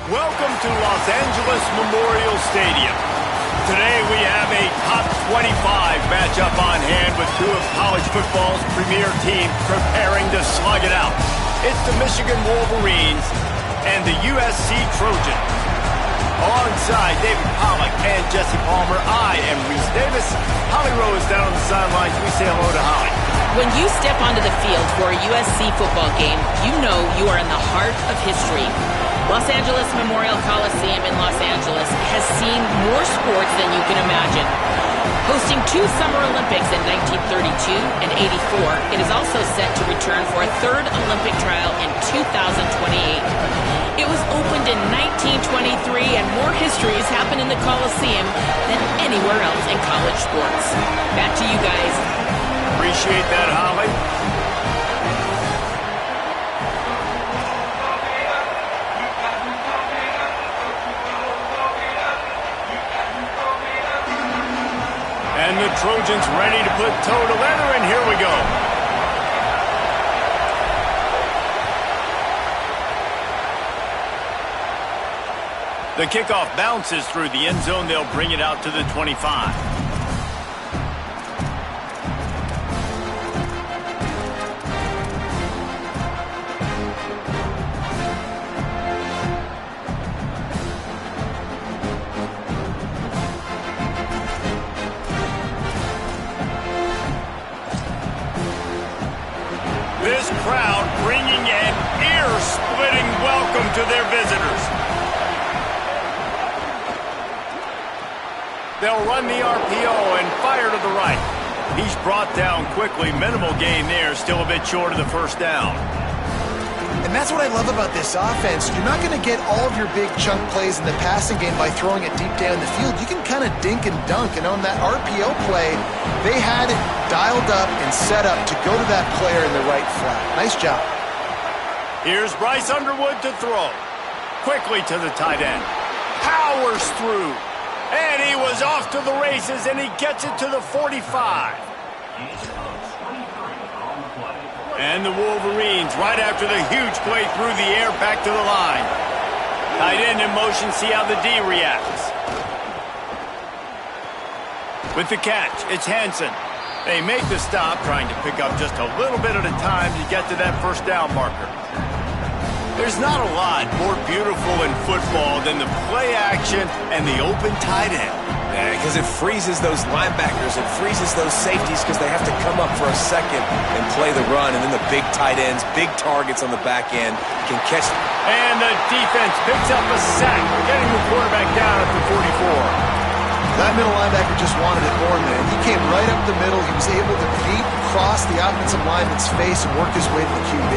Welcome to Los Angeles Memorial Stadium. Today we have a top 25 matchup on hand with two of college football's premier teams preparing to slug it out. It's the Michigan Wolverines and the USC Trojans. Alongside David Pollack and Jesse Palmer, I am Reese Davis. Holly Rose down on the sidelines. We say hello to Holly. When you step onto the field for a USC football game, you know you are in the heart of history. Los Angeles Memorial Coliseum in Los Angeles has seen more sports than you can imagine. Hosting two Summer Olympics in 1932 and 84, it is also set to return for a third Olympic trial in 2028. It was opened in 1923, and more history has happened in the Coliseum than anywhere else in college sports. Back to you guys. Appreciate that, Holly. And the Trojans ready to put toe to leather, and here we go. The kickoff bounces through the end zone. They'll bring it out to the 25. This crowd bringing an ear-splitting welcome to their visitors. They'll run the RPO and fire to the right. He's brought down quickly. Minimal gain there, still a bit short of the first down. And that's what I love about this offense. You're not going to get all of your big chunk plays in the passing game by throwing it deep down the field. You can kind of dink and dunk. And on that RPO play, they had it dialed up and set up to go to that player in the right flat. Nice job. Here's Bryce Underwood to throw. Quickly to the tight end. Powers through. And he was off to the races, and he gets it to the 45. And the Wolverines, right after the huge play through the air, back to the line. Tight end in motion, see how the D reacts. With the catch, it's Hansen. They make the stop, trying to pick up just a little bit at a time to get to that first down marker. There's not a lot more beautiful in football than the play action and the open tight end. Yeah, because it freezes those linebackers, it freezes those safeties because they have to come up for a second and play the run, and then the big tight ends, big targets on the back end can catch. And the defense picks up a sack, getting the quarterback down at the 44. That middle linebacker just wanted it more, man. He came right up the middle. He was able to beat across the offensive lineman's face and work his way to the QB.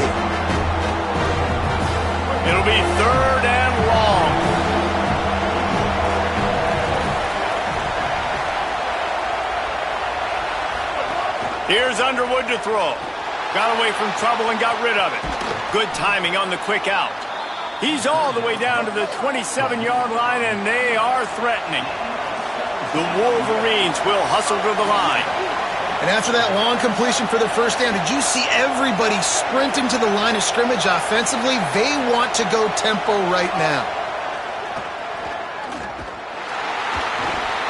It'll be third and long. Here's Underwood to throw. Got away from trouble and got rid of it. Good timing on the quick out. He's all the way down to the 27-yard line, and they are threatening. The Wolverines will hustle to the line. And after that long completion for the first down, did you see everybody sprinting to the line of scrimmage offensively? They want to go tempo right now.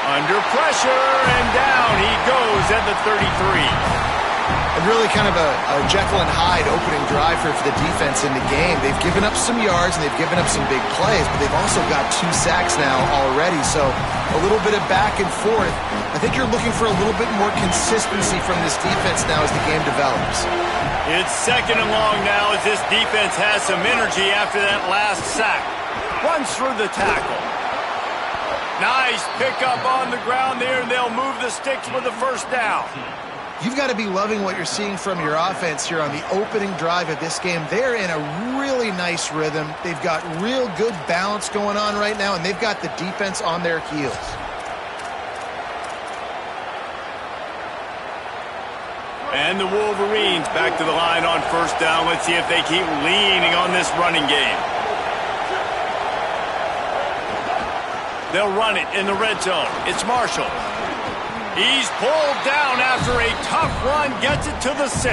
Under pressure, and down he goes at the 33. And really kind of a Jekyll and Hyde opening drive for the defense in the game. They've given up some yards and they've given up some big plays, but they've also got 2 sacks now already. So a little bit of back and forth. I think you're looking for a little bit more consistency from this defense now as the game develops. It's 2nd and long now as this defense has some energy after that last sack. Runs through the tackle. Nice pickup on the ground there, and they'll move the sticks with the first down. You've got to be loving what you're seeing from your offense here on the opening drive of this game. They're in a really nice rhythm. They've got real good balance going on right now, and they've got the defense on their heels. And the Wolverines back to the line on first down. Let's see if they keep leaning on this running game. They'll run it in the red zone. It's Marshall. He's pulled down after a tough run, gets it to the 6.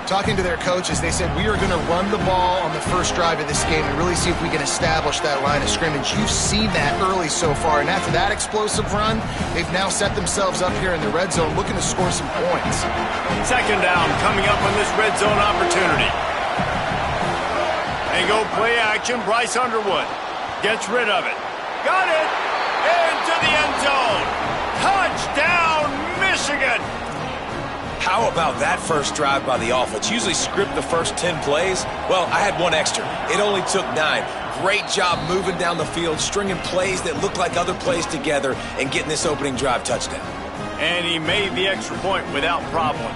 Talking to their coaches, they said, we are going to run the ball on the first drive of this game and really see if we can establish that line of scrimmage. You've seen that early so far, and after that explosive run, they've now set themselves up here in the red zone looking to score some points. 2nd down coming up on this red zone opportunity. They go play action. Bryce Underwood gets rid of it. Got it! Into the end zone! Touchdown, Michigan! How about that first drive by the offense? Usually script the first 10 plays. Well, I had 1 extra. It only took 9. Great job moving down the field, stringing plays that look like other plays together, and getting this opening drive touchdown. And he made the extra point without problem.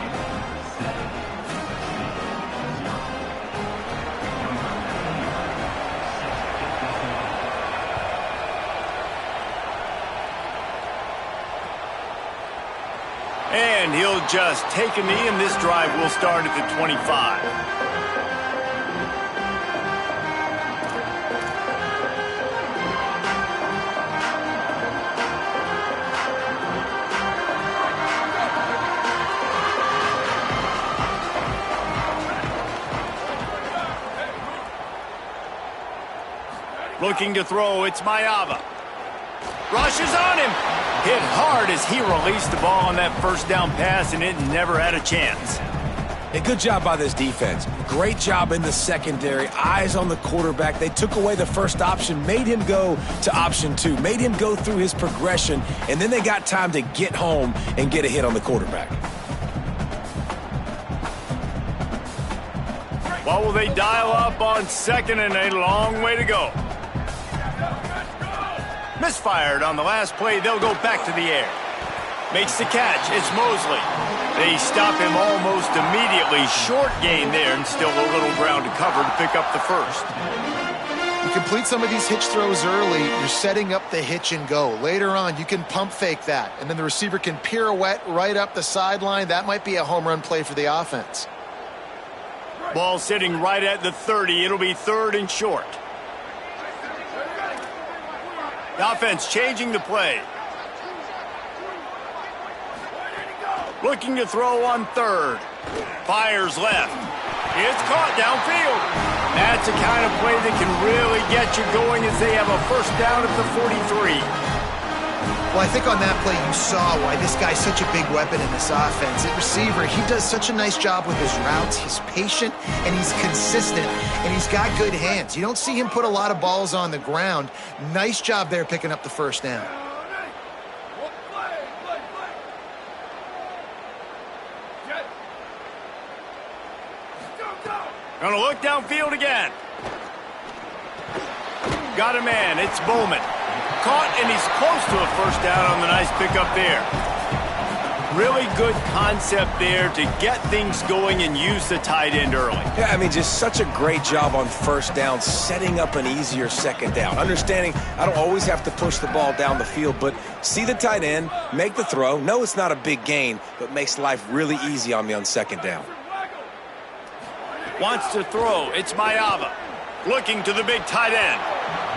And he'll just take a knee, and this drive will start at the 25. Looking to throw, it's Mayava. Rushes on him. Hit hard as he released the ball on that first down pass, and it never had a chance. A good job by this defense. Great job in the secondary. Eyes on the quarterback. They took away the first option, made him go to option 2, made him go through his progression, and then they got time to get home and get a hit on the quarterback. What will they dial up on 2nd and a long way to go? Misfired on the last play. They'll go back to the air. Makes the catch. It's Mosley. They stop him almost immediately. Short gain there, and still a little ground to cover to pick up the first. You complete some of these hitch throws early, you're setting up the hitch and go. Later on, you can pump fake that, and then the receiver can pirouette right up the sideline. That might be a home run play for the offense. Ball sitting right at the 30. It'll be 3rd and short. The offense changing the play. Looking to throw on 3rd. Fires left. It's caught downfield. That's the kind of play that can really get you going as they have a first down at the 43. Well, I think on that play you saw why this guy's such a big weapon in this offense. At receiver, he does such a nice job with his routes. He's patient, and he's consistent, and he's got good hands. You don't see him put a lot of balls on the ground. Nice job there picking up the first down. Gonna look downfield again. Got a man. It's Bowman. Caught, and he's close to a first down on the nice pickup there. Really good concept there to get things going and use the tight end early. Yeah, I mean, just such a great job on first down, setting up an easier second down. Understanding I don't always have to push the ball down the field, but see the tight end, make the throw. No, it's not a big gain, but makes life really easy on me on second down. Wants to throw. It's Mayava. Looking to the big tight end.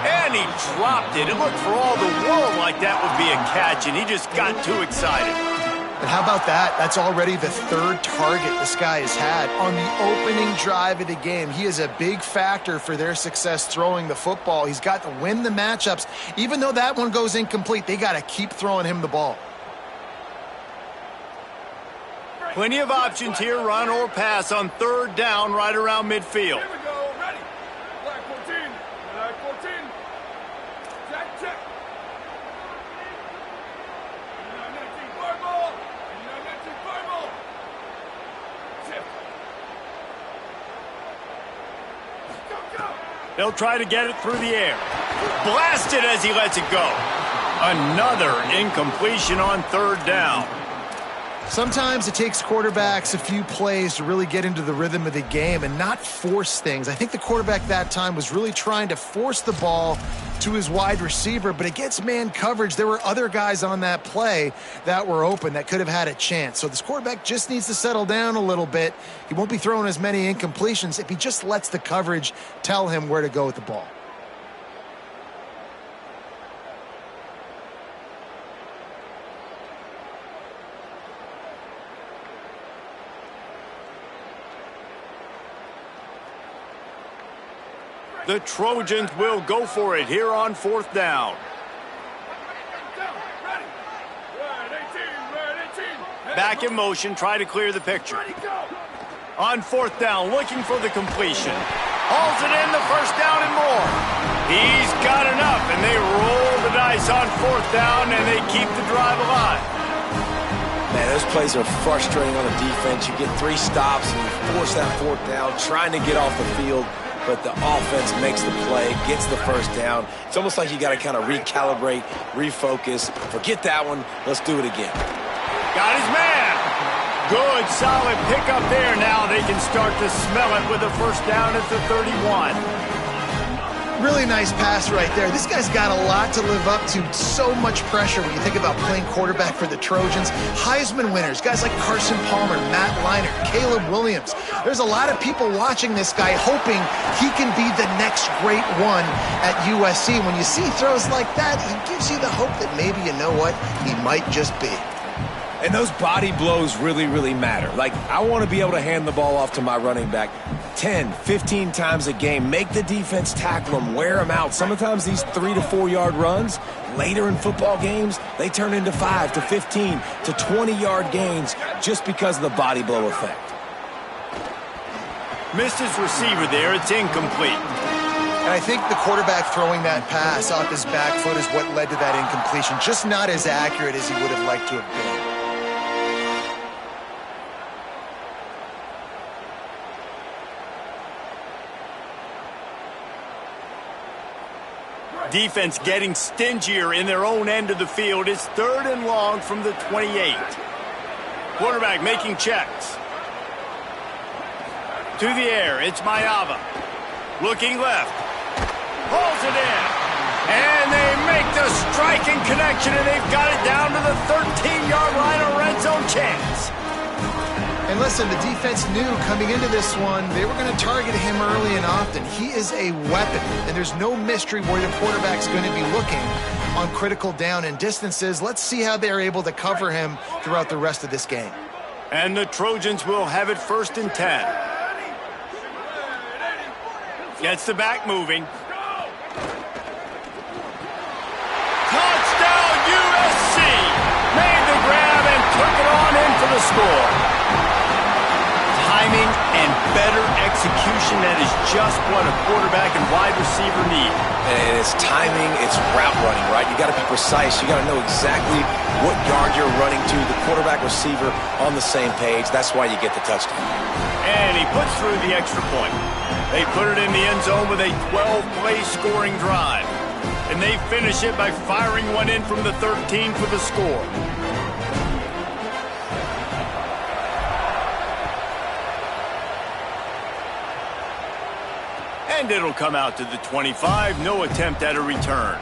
And he dropped it. It looked for all the world like that would be a catch, and he just got too excited. And how about that? That's already the third target this guy has had on the opening drive of the game. He is a big factor for their success throwing the football. He's got to win the matchups. Even though that one goes incomplete, they got to keep throwing him the ball. Plenty of options here, run or pass on third down right around midfield. Here we go, ready. Black 14, black 14. Check, check. 19 fire ball. 19 fire ball. Shift. Go, go. They'll try to get it through the air. Blasted as he lets it go. Another incompletion on third down. Sometimes it takes quarterbacks a few plays to really get into the rhythm of the game and not force things. I think the quarterback that time was really trying to force the ball to his wide receiver, but against man coverage, there were other guys on that play that were open that could have had a chance. So this quarterback just needs to settle down a little bit. He won't be throwing as many incompletions if he just lets the coverage tell him where to go with the ball. The Trojans will go for it here on fourth down. Back in motion, try to clear the picture. On fourth down, looking for the completion. Hauls it in, the first down and more. He's got enough, and they roll the dice on fourth down, and they keep the drive alive. Man, those plays are frustrating on the defense. You get 3 stops, and you force that fourth down, trying to get off the field. But the offense makes the play, gets the first down. It's almost like you got to kind of recalibrate, refocus. Forget that one. Let's do it again. Got his man. Good, solid pickup there. Now they can start to smell it with a first down at the 31. Really nice pass right there. This guy's got a lot to live up to. So much pressure when you think about playing quarterback for the Trojans. Heisman winners, guys like Carson Palmer, Matt Leinart, Caleb Williams. There's a lot of people watching this guy hoping he can be the next great one at USC. When you see throws like that, he gives you the hope that maybe, you know what, he might just be. And those body blows really, really matter. Like, I want to be able to hand the ball off to my running back 10, 15 times a game. Make the defense tackle them, wear them out. Sometimes these 3 to 4 yard runs, later in football games, they turn into 5 to 15 to 20 yard gains just because of the body blow effect. Missed his receiver there. It's incomplete. And I think the quarterback throwing that pass off his back foot is what led to that incompletion. Just not as accurate as he would have liked to have been. Defense getting stingier in their own end of the field. It's third and long from the 28. Quarterback making checks. To the air, it's Mayava. Looking left. Pulls it in. And they make the striking connection, and they've got it down to the 13-yard line, a red zone chance. And listen, the defense knew coming into this one, they were going to target him early and often. He is a weapon, and there's no mystery where the quarterback's going to be looking on critical down and distances. Let's see how they're able to cover him throughout the rest of this game. And the Trojans will have it first and 10. Gets the back moving. Touchdown USC! Made the grab and took it on in for the score. Timing and better execution, that is just what a quarterback and wide receiver need. And it's timing, it's route running, right? You got to be precise. You got to know exactly what yard you're running to. The quarterback receiver on the same page. That's why you get the touchdown. And he puts through the extra point. They put it in the end zone with a 12-play scoring drive. And they finish it by firing one in from the 13 for the score. And it'll come out to the 25. No attempt at a return.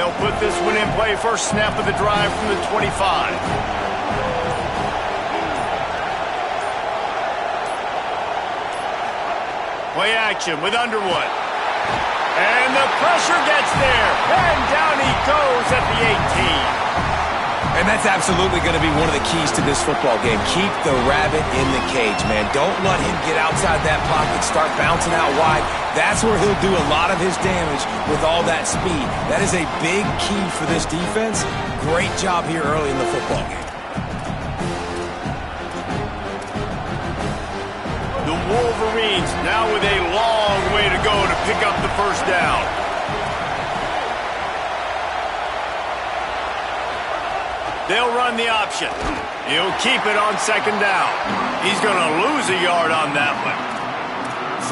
They'll put this one in play. First snap of the drive from the 25. Play action with Underwood. And the pressure gets there. And down he goes at the 18. And that's absolutely going to be one of the keys to this football game. Keep the rabbit in the cage, man. Don't let him get outside that pocket, start bouncing out wide. That's where he'll do a lot of his damage with all that speed. That is a big key for this defense. Great job here early in the football game. The Wolverines now with a long way to go to pick up the first down. They'll run the option. He'll keep it on second down. He's going to lose a yard on that one.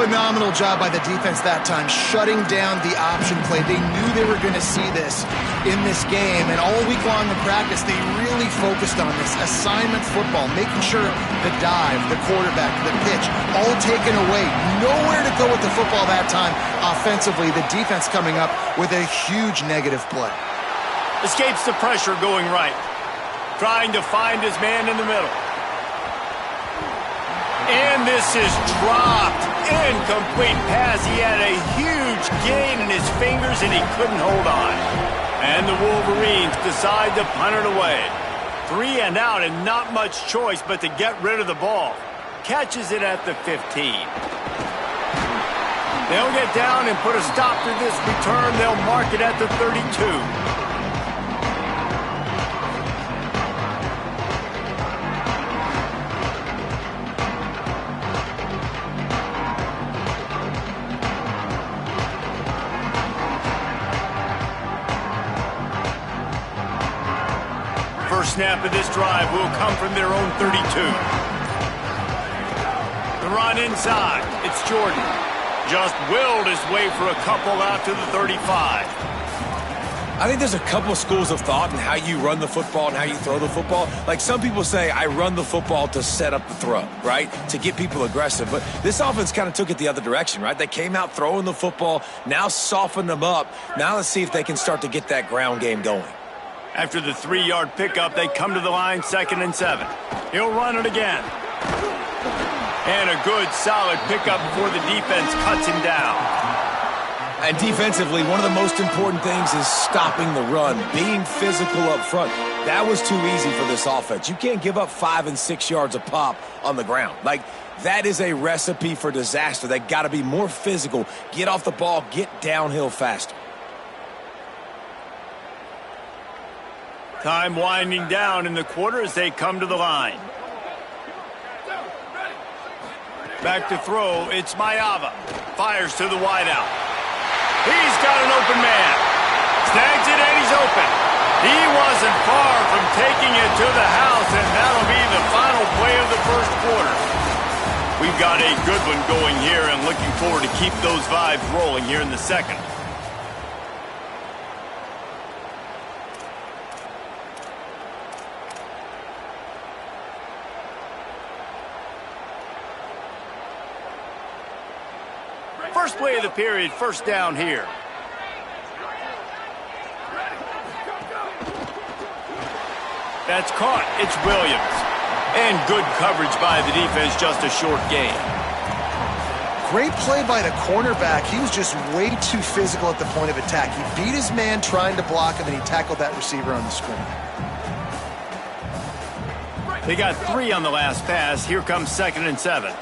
Phenomenal job by the defense that time, shutting down the option play. They knew they were going to see this in this game, and all week long in practice, they really focused on this assignment football, making sure the dive, the quarterback, the pitch, all taken away. Nowhere to go with the football that time. Offensively, the defense coming up with a huge negative play. Escapes the pressure going right. Trying to find his man in the middle. And this is dropped. Incomplete pass. He had a huge gain in his fingers and he couldn't hold on. And the Wolverines decide to punt it away. 3 and out and not much choice but to get rid of the ball. Catches it at the 15. They'll get down and put a stop to this return. They'll mark it at the 32. First snap of this drive will come from their own 32. The run inside. It's Jordan. Just willed his way for a couple out to the 35. I think there's a couple schools of thought in how you run the football and how you throw the football. Like some people say, I run the football to set up the throw, right? To get people aggressive. But this offense kind of took it the other direction, right? They came out throwing the football, now softened them up. Now let's see if they can start to get that ground game going. After the 3-yard pickup, they come to the line, 2nd and 7. He'll run it again. And a good, solid pickup before the defense cuts him down. And defensively, one of the most important things is stopping the run, being physical up front. That was too easy for this offense. You can't give up 5 and 6 yards a pop on the ground. Like, that is a recipe for disaster. They got to be more physical, get off the ball, get downhill faster. Time winding down in the quarter as they come to the line. Back to throw, it's Mayava. Fires to the wideout. He's got an open man. Snags it and he's open. He wasn't far from taking it to the house, and that'll be the final play of the first quarter. We've got a good one going here and looking forward to keep those vibes rolling here in the second. First play of the period, first down here. That's caught. It's Williams. And good coverage by the defense, just a short gain. Great play by the cornerback. He was just way too physical at the point of attack. He beat his man trying to block him, and he tackled that receiver on the screen. They got 3 on the last pass. Here comes 2nd and 7.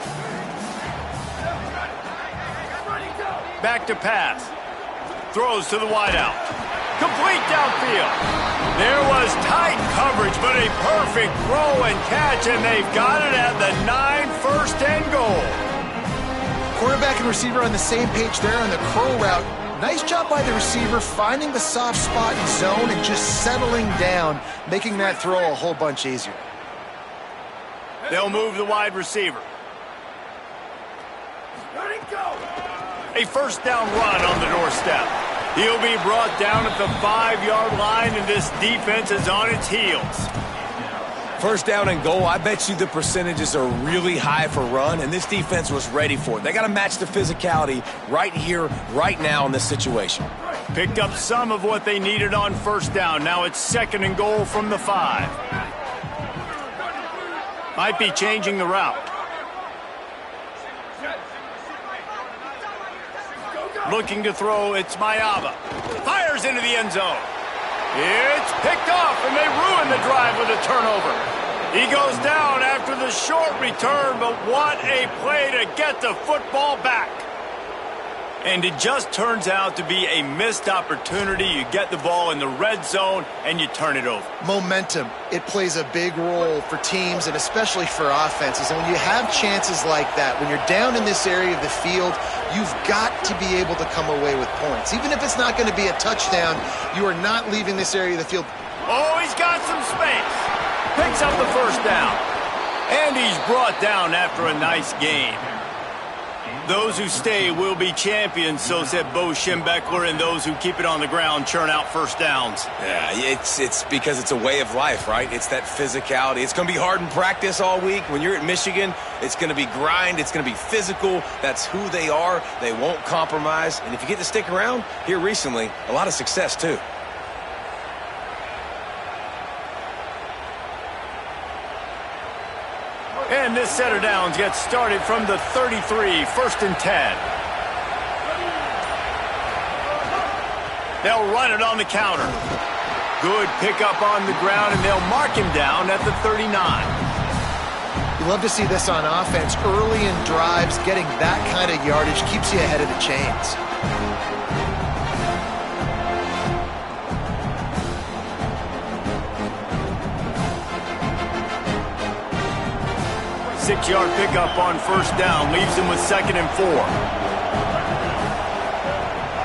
Back to pass. Throws to the wideout. Complete downfield. There was tight coverage, but a perfect throw and catch, and they've got it at the 9, first and goal. Quarterback and receiver on the same page there on the curl route. Nice job by the receiver finding the soft spot in zone and just settling down, making that throw a whole bunch easier. They'll move the wide receiver. A first down run on the doorstep. He'll be brought down at the 5-yard line, and this defense is on its heels. First down and goal, I bet you the percentages are really high for run, and this defense was ready for it. They got to match the physicality right here, right now in this situation. Picked up some of what they needed on first down. Now it's 2nd and goal from the 5. Might be changing the route. Looking to throw, it's Mayava. Fires into the end zone. It's picked off, and they ruin the drive with a turnover. He goes down after the short return, but what a play to get the football back. And it just turns out to be a missed opportunity. You get the ball in the red zone, and you turn it over. Momentum. It plays a big role for teams and especially for offenses. And when you have chances like that, when you're down in this area of the field, you've got to be able to come away with points. Even if it's not going to be a touchdown, you are not leaving this area of the field. Oh, he's got some space. Picks up the first down. And he's brought down after a nice gain. Those who stay will be champions, so said Bo Schembechler, and those who keep it on the ground churn out first downs. Yeah, it's because it's a way of life, right? It's that physicality. It's going to be hard in practice all week. When you're at Michigan, it's going to be grind. It's going to be physical. That's who they are. They won't compromise. And if you get to stick around, here recently, a lot of success too. And this set of downs gets started from the 33, 1st and 10. They'll run it on the counter. Good pickup on the ground, and they'll mark him down at the 39. You love to see this on offense. Early in drives, getting that kind of yardage keeps you ahead of the chains. 6-yard pickup on first down. Leaves him with 2nd and 4.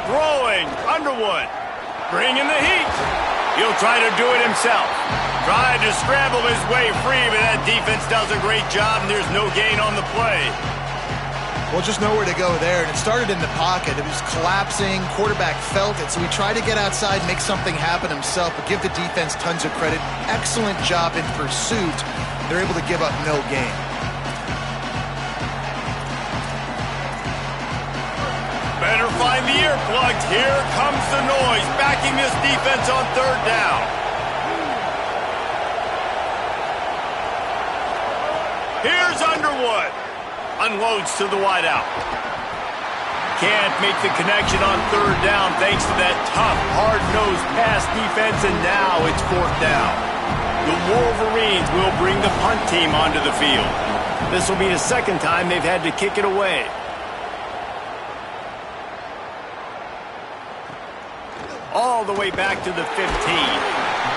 Throwing. Underwood. Bringing the heat. He'll try to do it himself. Tried to scramble his way free, but that defense does a great job, and there's no gain on the play. Well, just nowhere to go there, and it started in the pocket. It was collapsing. Quarterback felt it, so he tried to get outside, make something happen himself, but give the defense tons of credit. Excellent job in pursuit. They're able to give up no gain. Better find the earplugs. Here comes the noise, backing this defense on 3rd down. Here's Underwood. Unloads to the wideout. Can't make the connection on 3rd down thanks to that tough, hard-nosed pass defense, and now it's 4th down. The Wolverines will bring the punt team onto the field. This will be the 2nd time they've had to kick it away. All the way back to the 15.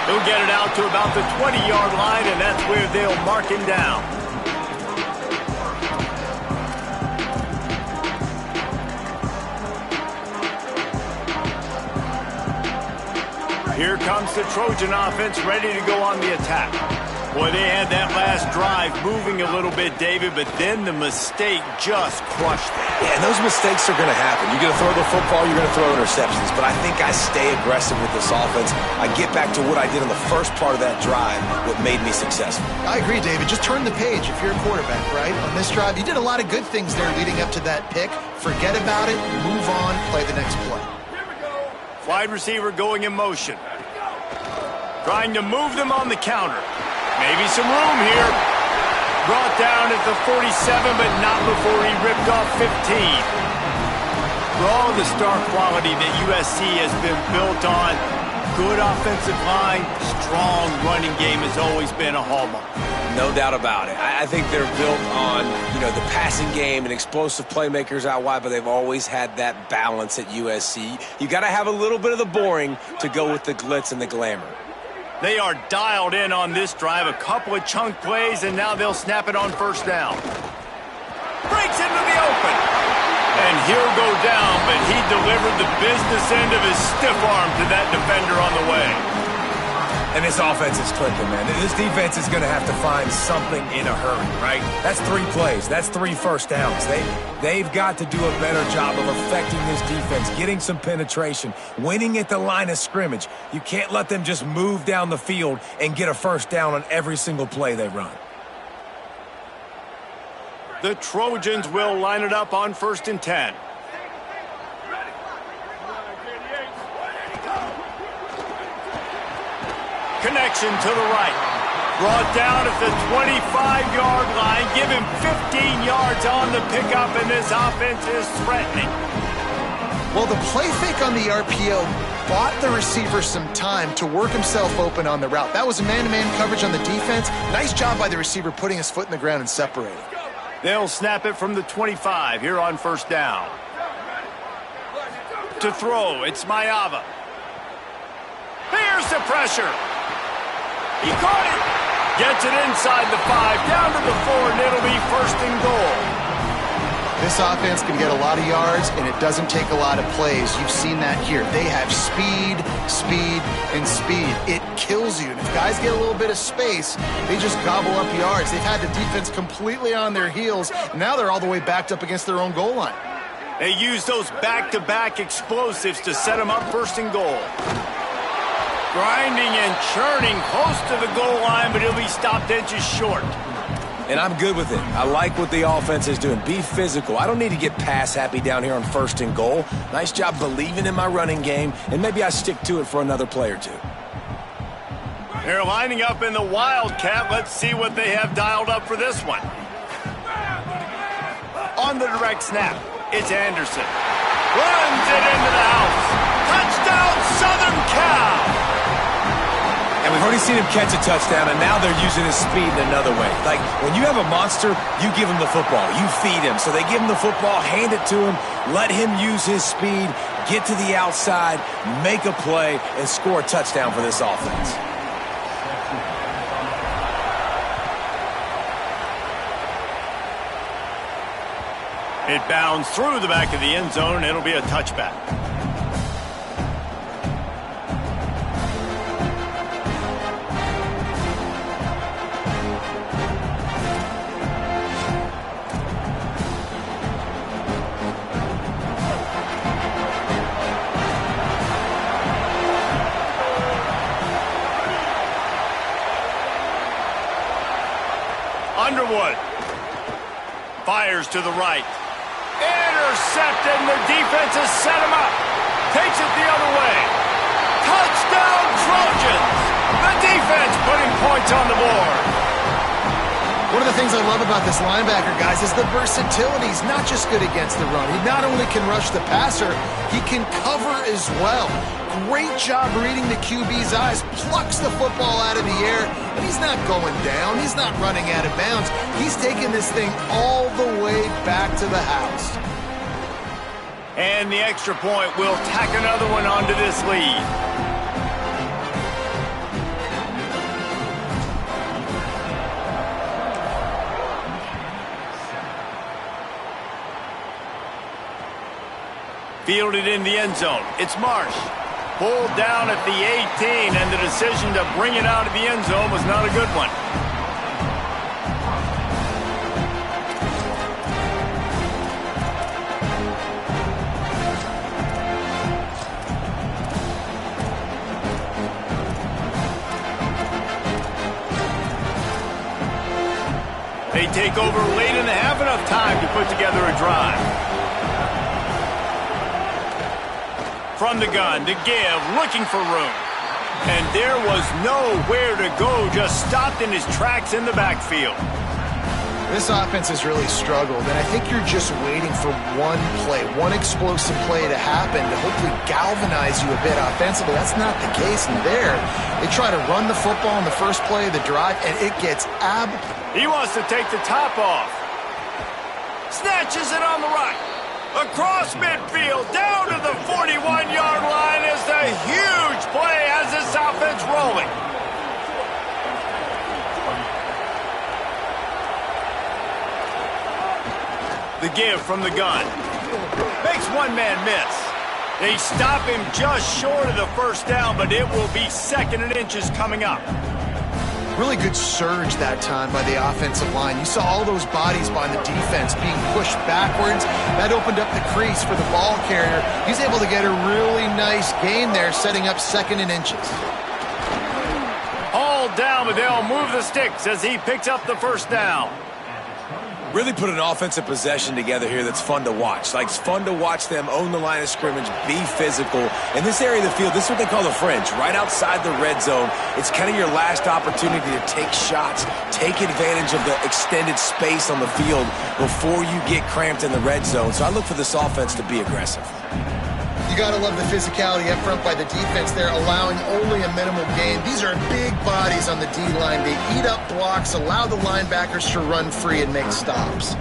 He'll get it out to about the 20-yard line, and that's where they'll mark him down. Here comes the Trojan offense ready to go on the attack. Boy, they had that last drive moving a little bit, David, but then the mistake just crushed them. Yeah, and those mistakes are going to happen. You're going to throw the football, you're going to throw interceptions, but I think I stay aggressive with this offense. I get back to what I did on the first part of that drive, what made me successful. I agree, David. Just turn the page if you're a quarterback, right? On this drive, you did a lot of good things there leading up to that pick. Forget about it, move on, play the next play. Wide receiver going in motion. Trying to move them on the counter. Maybe some room here. Brought down at the 47, but not before he ripped off 15. For all the star quality that USC has been built on, good offensive line, strong running game has always been a hallmark. No doubt about it. I think they're built on, the passing game and explosive playmakers out wide, but they've always had that balance at USC. You got to have a little bit of the boring to go with the glitz and the glamour. They are dialed in on this drive. A couple of chunk plays, and now they'll snap it on first down. Breaks into the open. And he'll go down, but he delivered the business end of his stiff arm to that defender on the way. And this offense is clicking, man. This defense is going to have to find something in a hurry, right? That's 3 plays. That's 3 first downs. They've got to do a better job of affecting this defense, getting some penetration, winning at the line of scrimmage. You can't let them just move down the field and get a first down on every single play they run. The Trojans will line it up on 1st and 10. Connection to the right. Brought down at the 25-yard line. Give him 15 yards on the pickup, and this offense is threatening. Well, the play fake on the RPO bought the receiver some time to work himself open on the route. That was a man-to-man coverage on the defense. Nice job by the receiver putting his foot in the ground and separating. They'll snap it from the 25 here on first down. To throw, it's Mayava. Here's the pressure. He caught it. Gets it inside the 5, down to the 4, and it'll be first and goal. This offense can get a lot of yards, and it doesn't take a lot of plays. You've seen that here. They have speed, speed, and speed. It kills you. And if guys get a little bit of space, they just gobble up yards. They've had the defense completely on their heels, and now they're all the way backed up against their own goal line. They use those back-to-back explosives to set them up first and goal. Grinding and churning close to the goal line, but he'll be stopped inches short. And I'm good with it. I like what the offense is doing. Be physical. I don't need to get pass happy down here on first and goal. Nice job believing in my running game, and maybe I stick to it for another play or two. They're lining up in the Wildcat. Let's see what they have dialed up for this one. On the direct snap, it's Anderson. Runs it into the house. Touchdown, Southern Cal! And we've already seen him catch a touchdown, and now they're using his speed in another way. Like, when you have a monster, you give him the football. You feed him. So they give him the football, hand it to him, let him use his speed, get to the outside, make a play, and score a touchdown for this offense. It bounds through the back of the end zone. It'll be a touchback. Underwood fires to the right. Intercepted, and the defense has set him up. Takes it the other way. Touchdown, Trojans! The defense putting points on the board. One of the things I love about this linebacker, guys, is the versatility. He's not just good against the run. He not only can rush the passer, he can cover as well. Great job reading the QB's eyes, plucks the football out of the air, and he's not going down. He's not running out of bounds. He's taking this thing all the way back to the house. And the extra point will tack another one onto this lead. Fielded in the end zone. It's Marsh. Pulled down at the 18, and the decision to bring it out of the end zone was not a good one. They take over late and have enough time to put together a drive. From the gun to give, looking for room. And there was nowhere to go, just stopped in his tracks in the backfield. This offense has really struggled, and I think you're just waiting for one play, one explosive play to happen to hopefully galvanize you a bit offensively. That's not the case, and there, they try to run the football in the first play of the drive, and it gets He wants to take the top off. Snatches it on the right. Across midfield, down to the 41-yard line is the huge play as this offense rolling. The give from the gun. Makes one man miss. They stop him just short of the first down, but it will be second and inches coming up. Really good surge that time by the offensive line. You saw all those bodies by the defense being pushed backwards. That opened up the crease for the ball carrier. He's able to get a really nice gain there, setting up second and inches. Hauled down, but they'll move the sticks as he picks up the first down. Really put an offensive possession together here that's fun to watch. Like, it's fun to watch them own the line of scrimmage, be physical. In this area of the field, this is what they call the fringe, right outside the red zone. It's kind of your last opportunity to take shots, take advantage of the extended space on the field before you get cramped in the red zone. So I look for this offense to be aggressive. You got to love the physicality up front by the defense there, allowing only a minimal gain. These are big bodies on the D-line. They eat up blocks, allow the linebackers to run free and make stops.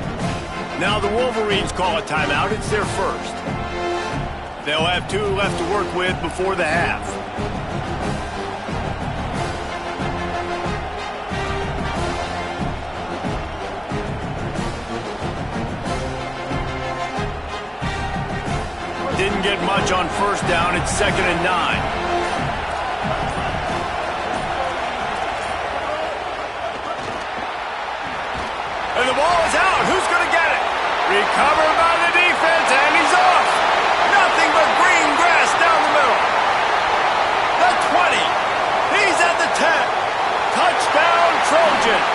Now the Wolverines call a timeout. It's their first. They'll have 2 left to work with before the half. Didn't get much on first down. It's 2nd and 9. And the ball is out. Who's going to get it? Recovered by the defense, and he's off. Nothing but green grass down the middle. The 20. He's at the 10. Touchdown, Trojans.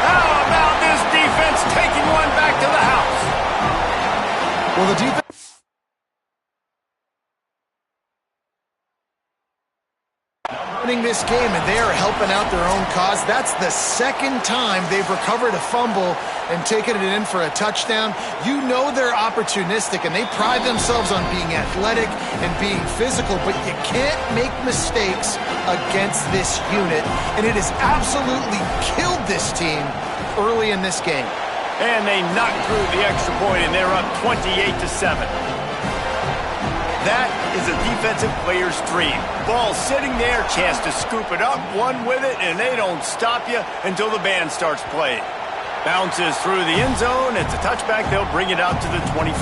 How about this defense taking one back to the house? Well, the defense winning this game, and they are helping out their own cause. That's the 2nd time they've recovered a fumble and taken it in for a touchdown. You know they're opportunistic, and they pride themselves on being athletic and being physical, but you can't make mistakes against this unit, and it has absolutely killed this team early in this game. And they knocked through the extra point, and they're up 28-7. That is a defensive player's dream. Ball sitting there, chance to scoop it up, one with it, and they don't stop you until the band starts playing. Bounces through the end zone. It's a touchback. They'll bring it out to the 25.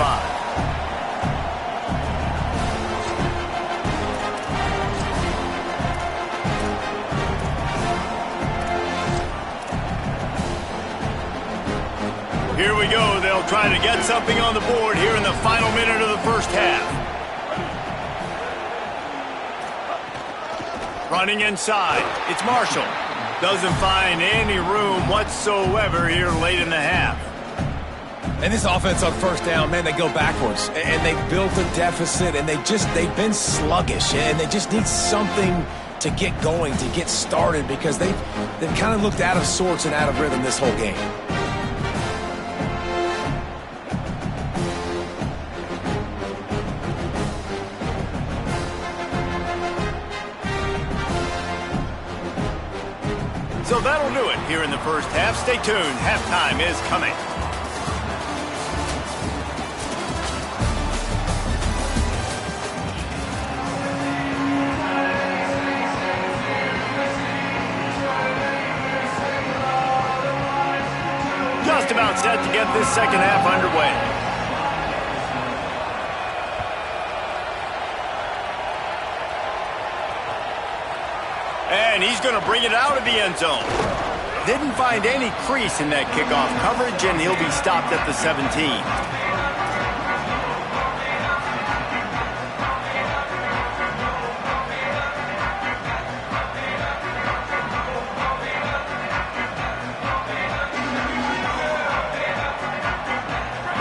Here we go. They'll try to get something on the board here in the final minute of the first half. Running inside, it's Marshall. Doesn't find any room whatsoever here late in the half. And this offense on first down, man, they go backwards. And they built a deficit, and they've been sluggish. And they just need something to get going, to get started, because they've kind of looked out of sorts and out of rhythm this whole game. So that'll do it here in the first half. Stay tuned. Halftime is coming. Just about set to get this second half underway. And he's going to bring it out of the end zone. Didn't find any crease in that kickoff coverage, and he'll be stopped at the 17.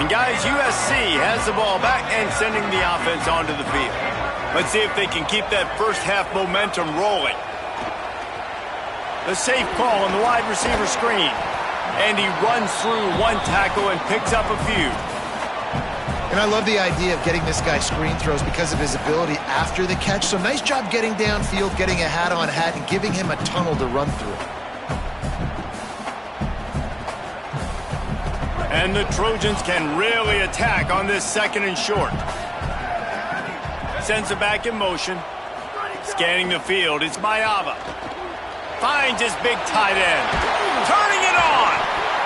And guys, USC has the ball back and sending the offense onto the field. Let's see if they can keep that first half momentum rolling. The safe call on the wide receiver screen. And he runs through one tackle and picks up a few. And I love the idea of getting this guy screen throws because of his ability after the catch. So nice job getting downfield, getting a hat-on-hat, and giving him a tunnel to run through. And the Trojans can really attack on this 2nd and short. Sends it back in motion. Scanning the field, it's Mayava. Finds his big tight end. Turning it on.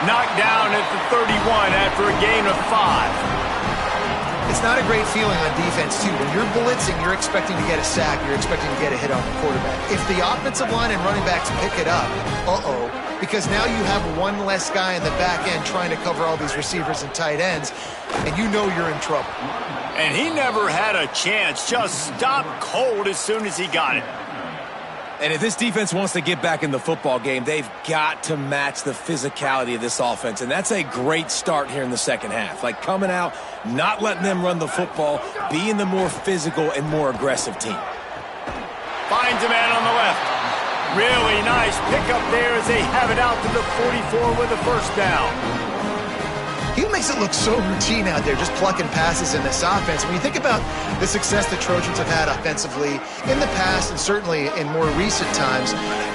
Knocked down at the 31 after a gain of 5. It's not a great feeling on defense, too. When you're blitzing, you're expecting to get a sack. You're expecting to get a hit on the quarterback. If the offensive line and running backs pick it up, because now you have one less guy in the back end trying to cover all these receivers and tight ends, and you know you're in trouble. And he never had a chance. Just stopped cold as soon as he got it. And if this defense wants to get back in the football game, they've got to match the physicality of this offense. And that's a great start here in the second half. Like coming out, not letting them run the football, being the more physical and more aggressive team. Finds a man on the left. Really nice pickup there as they have it out to the 44 with a first down. He makes it look so routine out there, just plucking passes in this offense. When you think about the success the Trojans have had offensively in the past and certainly in more recent times,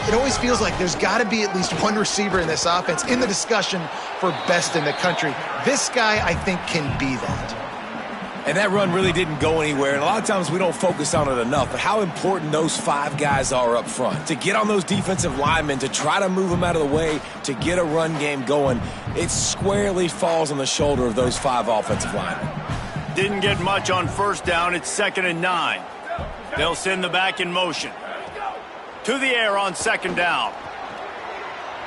it always feels like there's got to be at least one receiver in this offense in the discussion for best in the country. This guy, I think, can be that. And that run really didn't go anywhere, and a lot of times we don't focus on it enough, but how important those 5 guys are up front. To get on those defensive linemen, to try to move them out of the way, to get a run game going, it squarely falls on the shoulder of those 5 offensive linemen. Didn't get much on first down. It's 2nd and 9. They'll send the back in motion. To the air on 2nd down.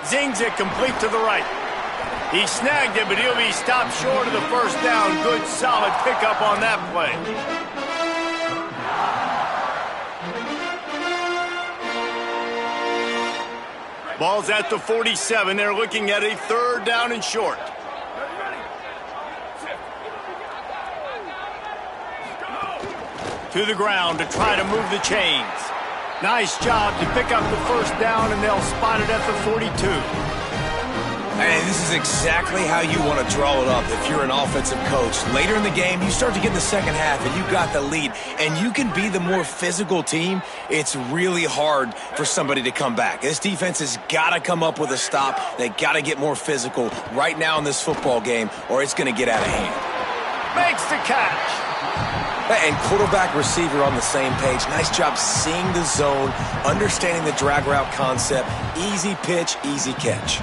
Zings it complete to the right. He snagged it, but he'll be stopped short of the first down. Good, solid pickup on that play. Ball's at the 47. They're looking at a 3rd down and short. To the ground to try to move the chains. Nice job to pick up the first down, and they'll spot it at the 42. And this is exactly how you want to draw it up if you're an offensive coach. Later in the game, you start to get in the second half, and you got the lead, and you can be the more physical team. It's really hard for somebody to come back. This defense has got to come up with a stop. They got to get more physical right now in this football game, or it's going to get out of hand. Makes the catch. And quarterback receiver on the same page. Nice job seeing the zone, understanding the drag route concept. Easy pitch, easy catch.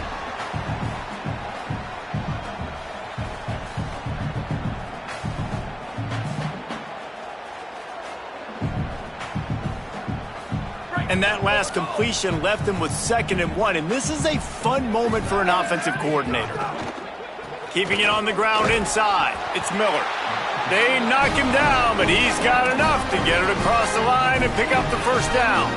And that last completion left him with 2nd and 1. And this is a fun moment for an offensive coordinator. Keeping it on the ground inside. It's Miller. They knock him down, but he's got enough to get it across the line and pick up the first down.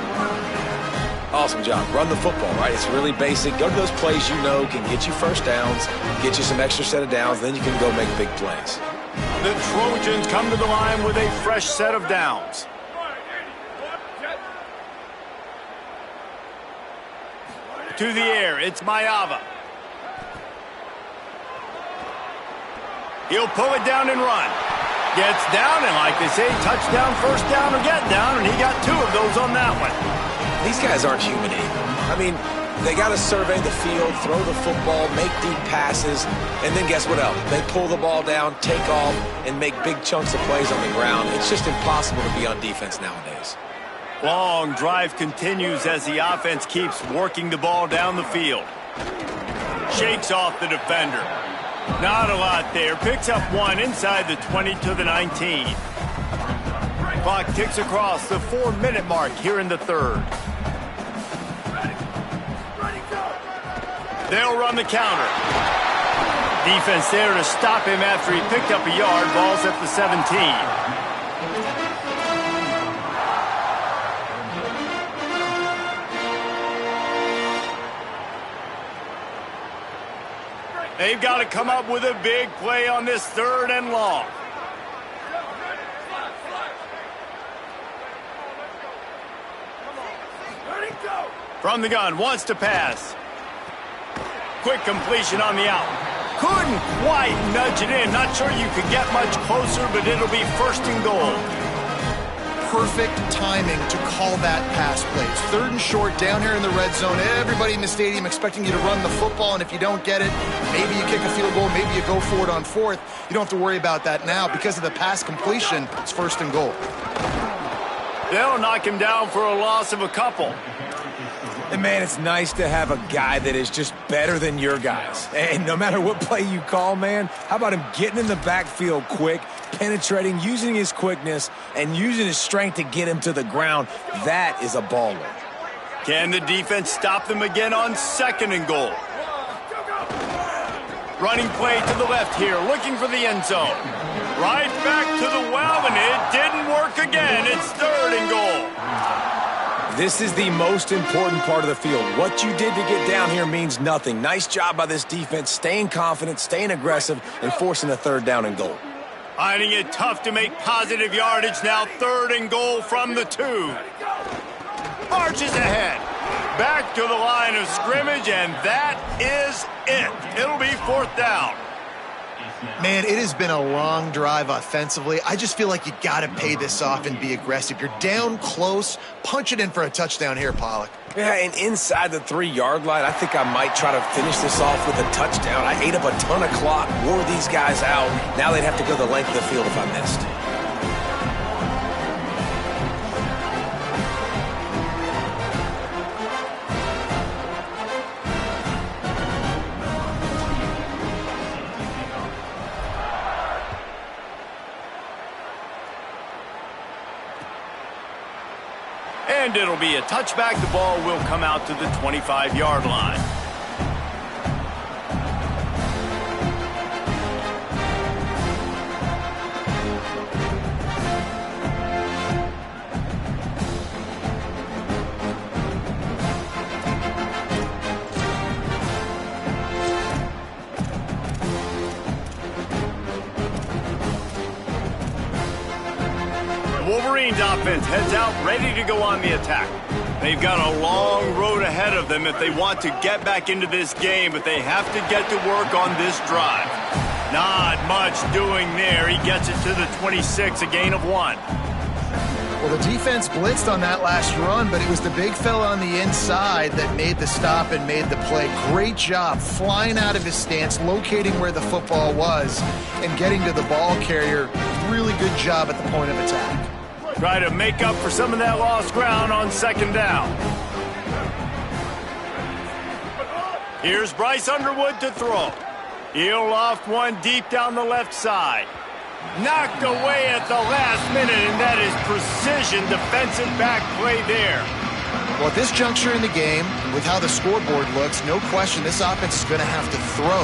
Awesome job. Run the football, right? It's really basic. Go to those plays you know can get you first downs, get you some extra set of downs, then you can go make big plays. The Trojans come to the line with a fresh set of downs. To the air, it's Mayava. He'll pull it down and run. Gets down, and like they say, touchdown, first down, or get down, and he got 2 of those on that one. These guys aren't human anymore. I mean, they got to survey the field, throw the football, make deep passes, and then guess what else? They pull the ball down, take off, and make big chunks of plays on the ground. It's just impossible to be on defense nowadays. Long drive continues as the offense keeps working the ball down the field. Shakes off the defender. Not a lot there. Picks up 1 inside the 20 to the 19. Clock ticks across the 4-minute mark here in the 3rd. They'll run the counter. Defense there to stop him after he picked up a yard. Ball's at the 17. They've got to come up with a big play on this 3rd and long. From the gun, wants to pass. Quick completion on the out. Couldn't quite nudge it in. Not sure you could get much closer, but it'll be 1st and goal. Perfect timing to call that pass play. It's 3rd and short down here in the red zone. Everybody in the stadium expecting you to run the football, and if you don't get it, maybe you kick a field goal, maybe you go for it on 4th. You don't have to worry about that now. Because of the pass completion, it's 1st and goal. They'll knock him down for a loss of a couple. And, man, it's nice to have a guy that is just better than your guys. And no matter what play you call, man, how about him getting in the backfield quick, penetrating, using his quickness, and using his strength to get him to the ground? That is a baller. Can the defense stop them again on 2nd and goal? Running play to the left here, looking for the end zone. Right back to the well, and it didn't work again. It's 3rd and goal. This is the most important part of the field. What you did to get down here means nothing. Nice job by this defense, staying confident, staying aggressive, and forcing a third down and goal. Finding it tough to make positive yardage now. 3rd and goal from the 2. Marches ahead. Back to the line of scrimmage, and that is it. It'll be 4th down. Man, it has been a long drive offensively. I just feel like you got to pay this off and be aggressive. You're down close. Punch it in for a touchdown here, Pollock. Yeah, and inside the 3-yard line, I think I might try to finish this off with a touchdown. I ate up a ton of clock, wore these guys out. Now they'd have to go the length of the field if I missed. And it'll be a touchback. The ball will come out to the 25-yard line. Wolverines offense heads out, ready to go on the attack. They've got a long road ahead of them if they want to get back into this game, but they have to get to work on this drive. Not much doing there. He gets it to the 26, a gain of 1. Well, the defense blitzed on that last run, but it was the big fella on the inside that made the stop and made the play. Great job flying out of his stance, locating where the football was, and getting to the ball carrier. Really good job at the point of attack. Try to make up for some of that lost ground on 2nd down. Here's Bryce Underwood to throw. He'll loft one deep down the left side. Knocked away at the last minute, and that is precision defensive back play there. Well, at this juncture in the game, with how the scoreboard looks, no question this offense is going to have to throw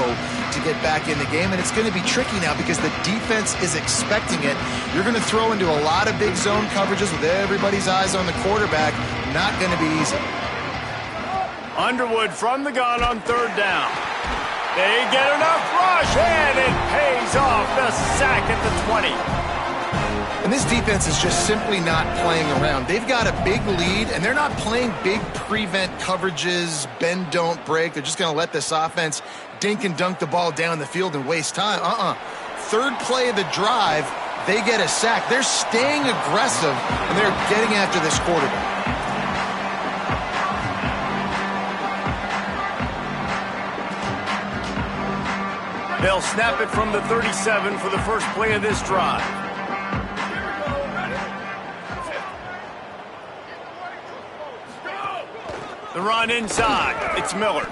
to get back in the game, and it's going to be tricky now because the defense is expecting it. You're going to throw into a lot of big zone coverages with everybody's eyes on the quarterback. Not going to be easy. Underwood from the gun on 3rd down. They get enough rush, and it pays off. The sack at the 20. And this defense is just simply not playing around. They've got a big lead, and they're not playing big prevent coverages, bend, don't break. They're just going to let this offense dink and dunk the ball down the field and waste time. 3rd play of the drive, they get a sack. They're staying aggressive, and they're getting after this quarterback. They'll snap it from the 37 for the first play of this drive. The run inside. It's Miller.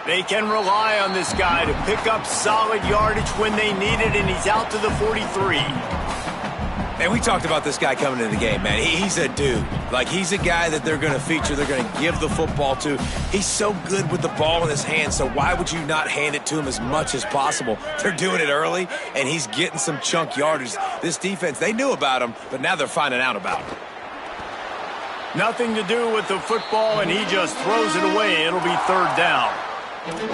They can rely on this guy to pick up solid yardage when they need it, and he's out to the 43. And we talked about this guy coming into the game, man. He's a dude. Like, he's a guy that they're going to feature, they're going to give the football to. He's so good with the ball in his hand, so why would you not hand it to him as much as possible? They're doing it early, and he's getting some chunk yardage. This defense, they knew about him, but now they're finding out about him. Nothing to do with the football, and he just throws it away. It'll be 3rd down.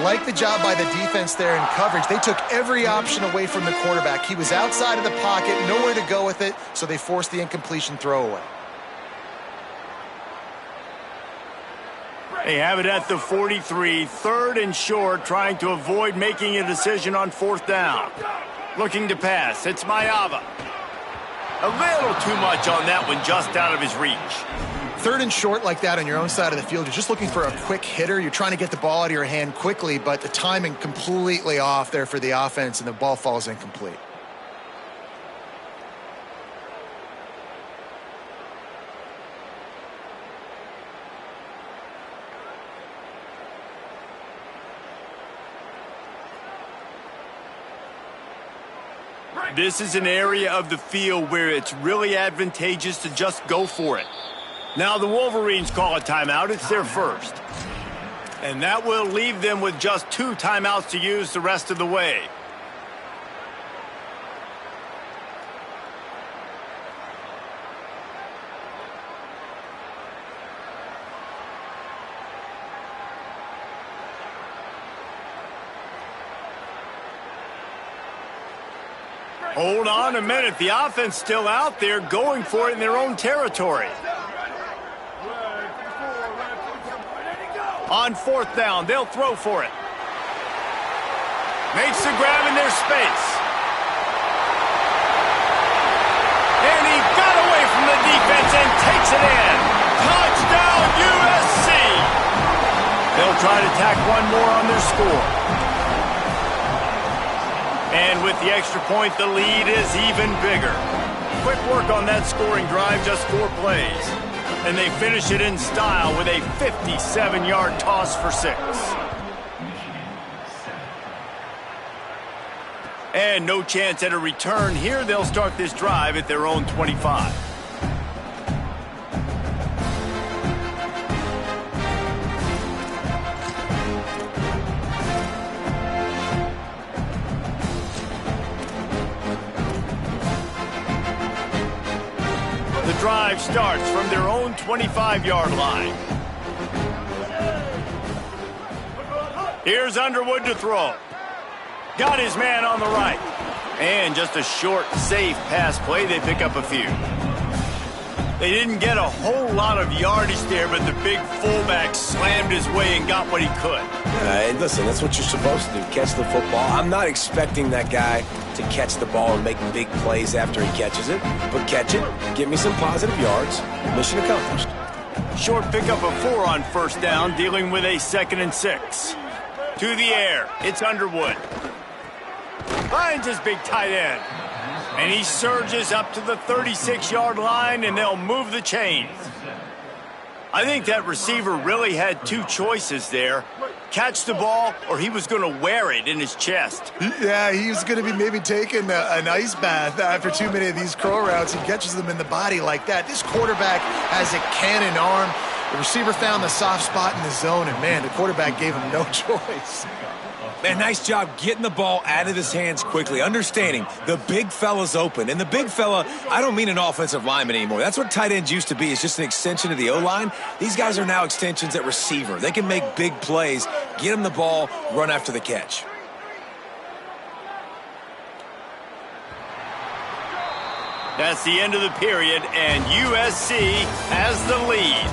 Like the job by the defense there in coverage. They took every option away from the quarterback. He was outside of the pocket, nowhere to go with it, so they forced the incompletion throwaway. They have it at the 43, 3rd and short, trying to avoid making a decision on 4th down. Looking to pass. It's Mayava. A little too much on that one, just out of his reach. 3rd and short like that on your own side of the field, you're just looking for a quick hitter. You're trying to get the ball out of your hand quickly, but the timing completely off there for the offense, and the ball falls incomplete. This is an area of the field where it's really advantageous to just go for it. Now the Wolverines call a timeout. It's their first. And that will leave them with just 2 timeouts to use the rest of the way. Hold on a minute. The offense still out there going for it in their own territory. On fourth down, they'll throw for it. Makes the grab in their space. And he got away from the defense and takes it in. Touchdown, USC! They'll try to tack one more on their score. And with the extra point, the lead is even bigger. Quick work on that scoring drive, just 4 plays. And they finish it in style with a 57-yard toss for 6. And no chance at a return here. They'll start this drive at their own 25. The drive starts from their own 25-yard line. Here's Underwood to throw. Got his man on the right. And just a short, safe pass play. They pick up a few. They didn't get a whole lot of yardage there, but the big fullback slammed his way and got what he could. Listen, that's what you're supposed to do, catch the football. I'm not expecting that guy to catch the ball and make big plays after he catches it, but catch it, give me some positive yards, mission accomplished. Short pickup of 4 on first down, dealing with a 2nd and 6. To the air, it's Underwood. Finds his big tight end. And he surges up to the 36-yard line, and they'll move the chains. I think that receiver really had 2 choices there. Catch the ball, or he was going to wear it in his chest. Yeah, he was going to be maybe taking an ice bath after too many of these curl routes. He catches them in the body like that. This quarterback has a cannon arm. The receiver found the soft spot in the zone, and, man, the quarterback gave him no choice. Man, nice job getting the ball out of his hands quickly, understanding the big fella's open. And the big fella, I don't mean an offensive lineman anymore. That's what tight ends used to be. It's just an extension of the O-line. These guys are now extensions at receiver. They can make big plays, get him the ball, run after the catch. That's the end of the period, and USC has the lead.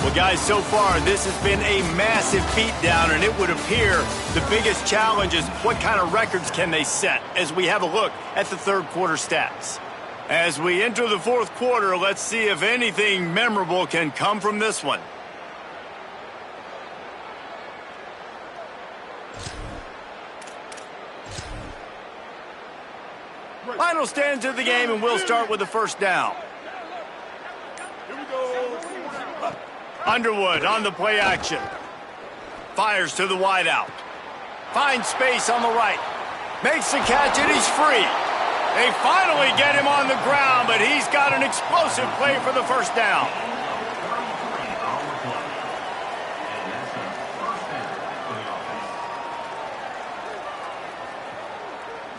Well, guys, so far, this has been a massive beatdown, and it would appear the biggest challenge is what kind of records can they set as we have a look at the third quarter stats. As we enter the fourth quarter, let's see if anything memorable can come from this one. Final stands of the game, and we'll start with the first down. Here we go. Underwood on the play action. Fires to the wideout. Finds space on the right. Makes the catch, and he's free. They finally get him on the ground, but he's got an explosive play for the first down.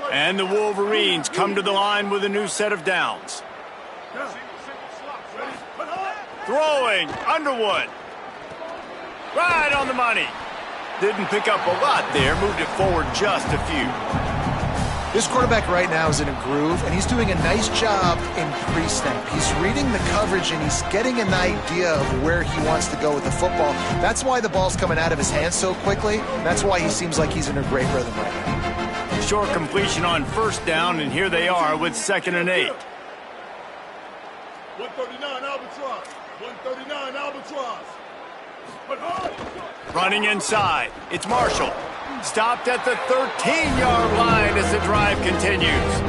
And the Wolverines come to the line with a new set of downs. Throwing, Underwood. Right on the money. Didn't pick up a lot there, moved it forward just a few. This quarterback right now is in a groove, and he's doing a nice job in pre-snap. He's reading the coverage, and he's getting an idea of where he wants to go with the football. That's why the ball's coming out of his hands so quickly. That's why he seems like he's in a great rhythm right now. Short completion on first down, and here they are with 2nd and 8. 139 Albatross. 139 Albatross. Running inside, it's Marshall. Stopped at the 13-yard line as the drive continues.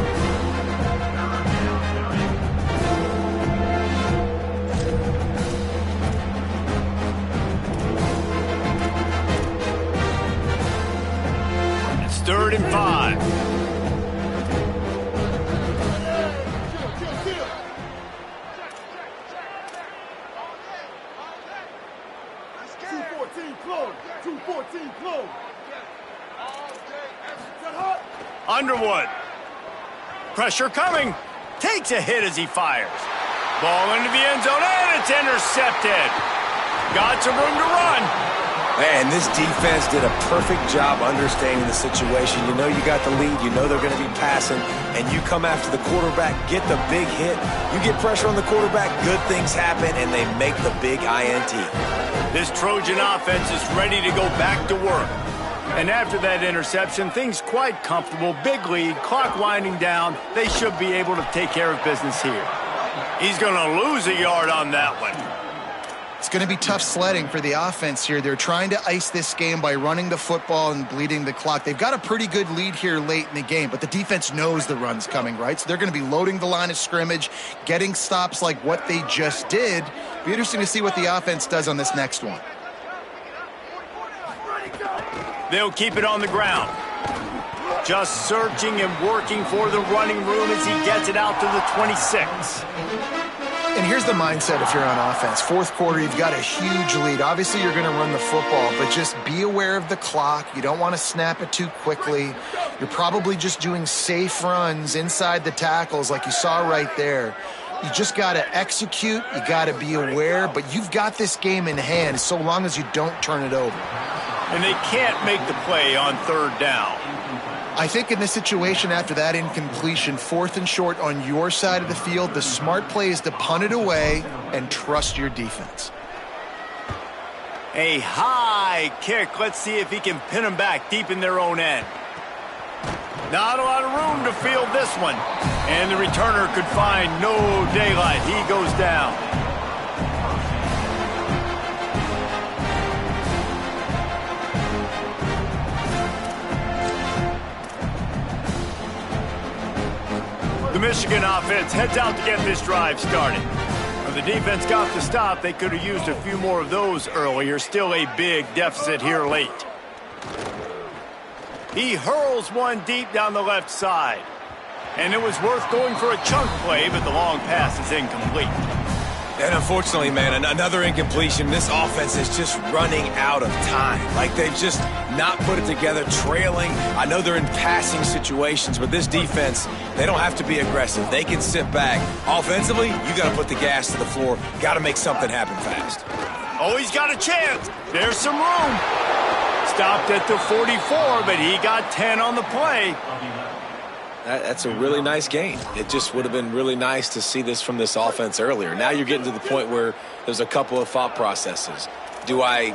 It's 3rd and 5. Underwood. Pressure coming. Takes a hit as he fires. Ball into the end zone, and it's intercepted. Got some room to run. Man, this defense did a perfect job understanding the situation. You know you got the lead. You know they're going to be passing. And you come after the quarterback, get the big hit. You get pressure on the quarterback, good things happen, and they make the big INT. This Trojan offense is ready to go back to work. And after that interception, things quite comfortable. Big lead, clock winding down. They should be able to take care of business here. He's going to lose a yard on that one. It's going to be tough sledding for the offense here. They're trying to ice this game by running the football and bleeding the clock. They've got a pretty good lead here late in the game, but the defense knows the run's coming, right? So they're going to be loading the line of scrimmage, getting stops like what they just did. Be interesting to see what the offense does on this next one. They'll keep it on the ground. Just searching and working for the running room as he gets it out to the 26. And here's the mindset if you're on offense. Fourth quarter, you've got a huge lead. Obviously, you're going to run the football, but just be aware of the clock. You don't want to snap it too quickly. You're probably just doing safe runs inside the tackles like you saw right there. You just got to execute. You got to be aware, but you've got this game in hand so long as you don't turn it over. And they can't make the play on third down. I think in this situation after that incompletion, 4th and short on your side of the field, the smart play is to punt it away and trust your defense. A high kick. Let's see if he can pin them back deep in their own end. Not a lot of room to field this one. And the returner could find no daylight. He goes down. The Michigan offense heads out to get this drive started. When the defense got the stop, they could have used a few more of those earlier. Still a big deficit here late. He hurls one deep down the left side. And it was worth going for a chunk play, but the long pass is incomplete. And unfortunately, man, another incompletion. This offense is just running out of time. Like they've just not put it together, trailing. I know they're in passing situations, but this defense, they don't have to be aggressive. They can sit back. Offensively, you got to put the gas to the floor. Got to make something happen fast. Oh, he's got a chance. There's some room. Stopped at the 44, but he got 10 on the play. That's a really nice game. It just would have been really nice to see this from this offense earlier. Now you're getting to the point where there's a couple of thought processes. Do I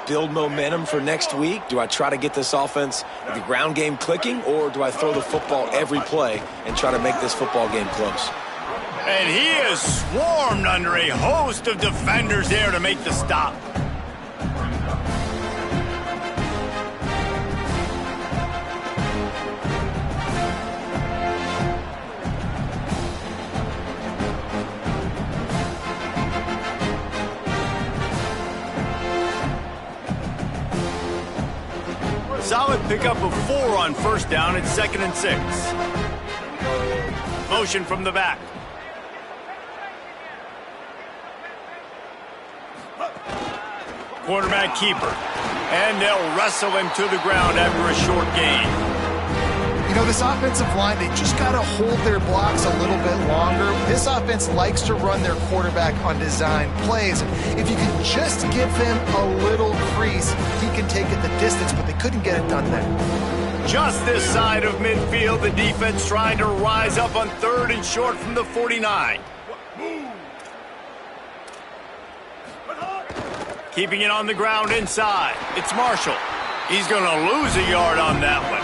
build momentum for next week? Do I try to get this offense, the ground game clicking, or do I throw the football every play and try to make this football game close? And he is swarmed under a host of defenders there to make the stop. Solid pickup of 4 on first down. It's 2nd and 6. Motion from the back. Quarterback keeper. And they'll wrestle him to the ground after a short gain. You know, this offensive line, they just got to hold their blocks a little bit longer. This offense likes to run their quarterback on design plays. If you can just give him a little crease, he can take it the distance, but they couldn't get it done there. Just this side of midfield, the defense trying to rise up on 3rd and short from the 49. Keeping it on the ground inside. It's Marshall. He's going to lose a yard on that one.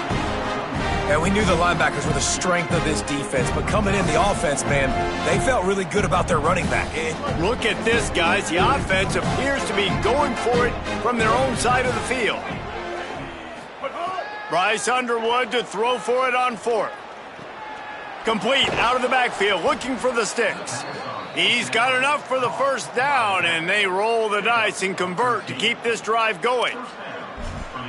And we knew the linebackers were the strength of this defense, but coming in the offense, man, they felt really good about their running back. Look at this, guys. The offense appears to be going for it from their own side of the field. Bryce Underwood to throw for it on 4th. Complete out of the backfield, looking for the sticks. He's got enough for the first down, and they roll the dice and convert to keep this drive going.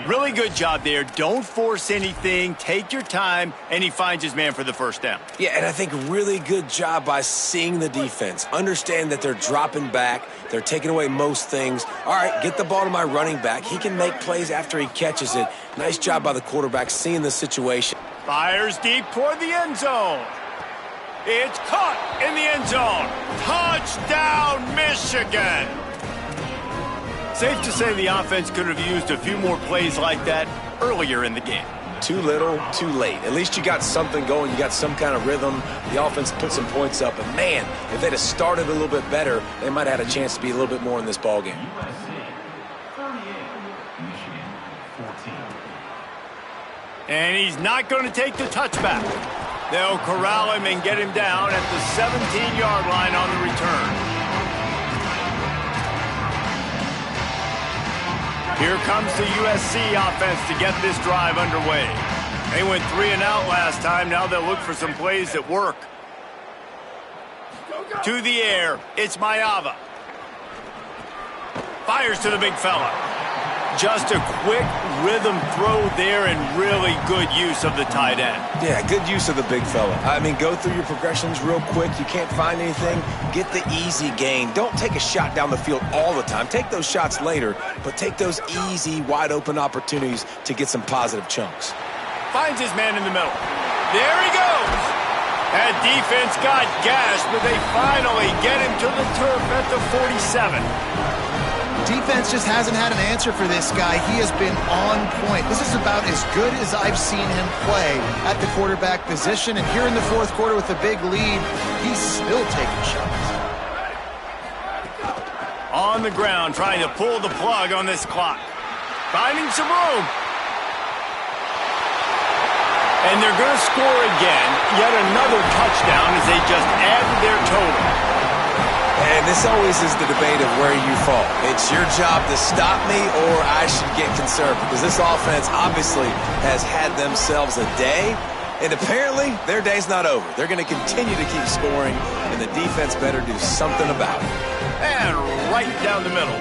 Really good job there. Don't force anything. Take your time, and he finds his man for the first down. Yeah, and I think really good job by seeing the defense. Understand that they're dropping back. They're taking away most things. All right, get the ball to my running back. He can make plays after he catches it. Nice job by the quarterback seeing the situation. Fires deep toward the end zone. It's caught in the end zone. Touchdown, Michigan. safe to say the offense could have used a few more plays like that earlier in the game. Too little, too late. At least you got something going. You got some kind of rhythm. The offense put some points up. And, man, if they'd have started a little bit better, they might have had a chance to be a little bit more in this ballgame. And he's not going to take the touchback. They'll corral him and get him down at the 17-yard line on the return. Here comes the USC offense to get this drive underway. They went 3 and out last time. Now they'll look for some plays that work. To the air, it's Mayava. Fires to the big fella. Just a quick rhythm throw there and really good use of the tight end. Yeah, good use of the big fella. I mean, go through your progressions real quick. You can't find anything. Get the easy gain. Don't take a shot down the field all the time. Take those shots later, but take those easy, wide-open opportunities to get some positive chunks. Finds his man in the middle. There he goes. That defense got gashed, but they finally get him to the turf at the 47. Defense just hasn't had an answer for this guy. He has been on point. This is about as good as I've seen him play at the quarterback position. And here in the fourth quarter with a big lead, he's still taking shots. On the ground, trying to pull the plug on this clock. Finding some room. And they're going to score again. Yet another touchdown as they just added their total. And this always is the debate of where you fall. It's your job to stop me or I should get conservative. Because this offense obviously has had themselves a day. And apparently their day's not over. They're going to continue to keep scoring. And the defense better do something about it. And right down the middle.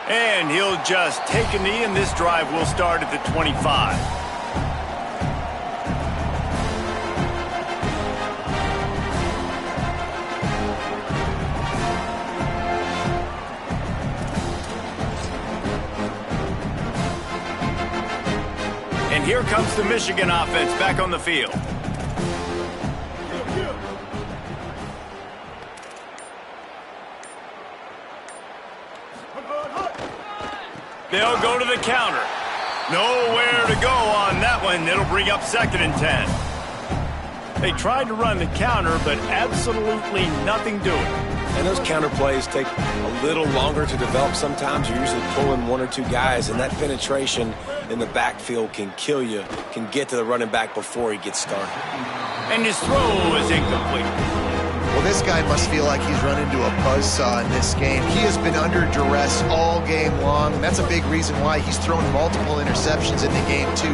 And he'll just take a knee, and this drive will start at the 25. And here comes the Michigan offense back on the field. They'll go to the counter. Nowhere to go on that one. It'll bring up 2nd and 10. They tried to run the counter, but absolutely nothing doing. And those counter plays take a little longer to develop sometimes. You're usually pulling 1 or 2 guys, and that penetration in the backfield can kill you, can get to the running back before he gets started. And his throw is incomplete. Well, this guy must feel like he's run into a buzzsaw in this game. He has been under duress all game long, and that's a big reason why he's thrown multiple interceptions in the game, too.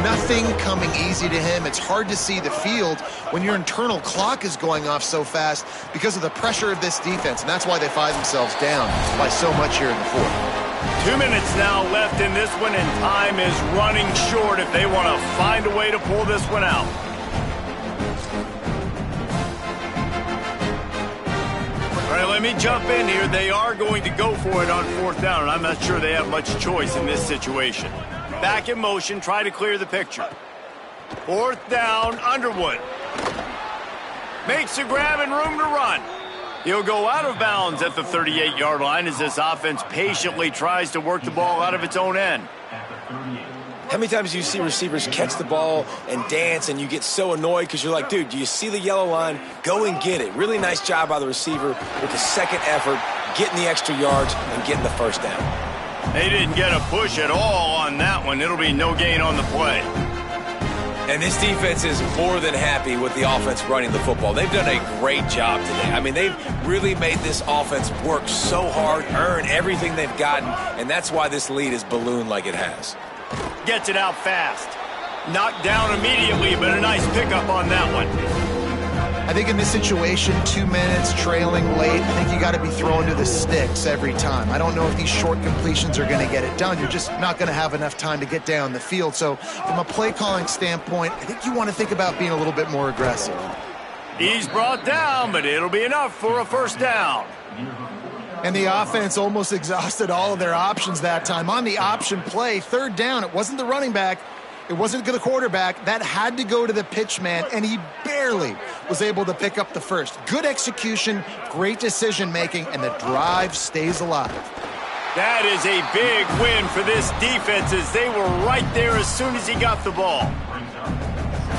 Nothing coming easy to him. It's hard to see the field when your internal clock is going off so fast because of the pressure of this defense, and that's why they find themselves down by so much here in the fourth. 2 minutes now left in this one, and time is running short if they want to find a way to pull this one out. All right, let me jump in here. They are going to go for it on 4th down, and I'm not sure they have much choice in this situation. Back in motion, try to clear the picture. 4th down, Underwood. Makes the grab and room to run. He'll go out of bounds at the 38-yard line as this offense patiently tries to work the ball out of its own end. How many times do you see receivers catch the ball and dance and you get so annoyed because you're like, dude, do you see the yellow line? Go and get it. Really nice job by the receiver with the second effort, getting the extra yards and getting the 1st down. They didn't get a push at all on that one. It'll be no gain on the play. And this defense is more than happy with the offense running the football. They've done a great job today. I mean, they've really made this offense work so hard, earn everything they've gotten, and that's why this lead is ballooned like it has. Gets it out fast. Knocked down immediately, but a nice pickup on that one. I think in this situation, 2 minutes, trailing late, I think you got to be throwing to the sticks every time. I don't know if these short completions are going to get it done. You're just not going to have enough time to get down the field. So from a play calling standpoint, I think you want to think about being a little bit more aggressive. He's brought down, but it'll be enough for a 1st down. And the offense almost exhausted all of their options that time. On the option play, third down, it wasn't the running back. It wasn't the quarterback. That had to go to the pitch man, and he barely was able to pick up the first. Good execution, great decision-making, and the drive stays alive. That is a big win for this defense as they were right there as soon as he got the ball.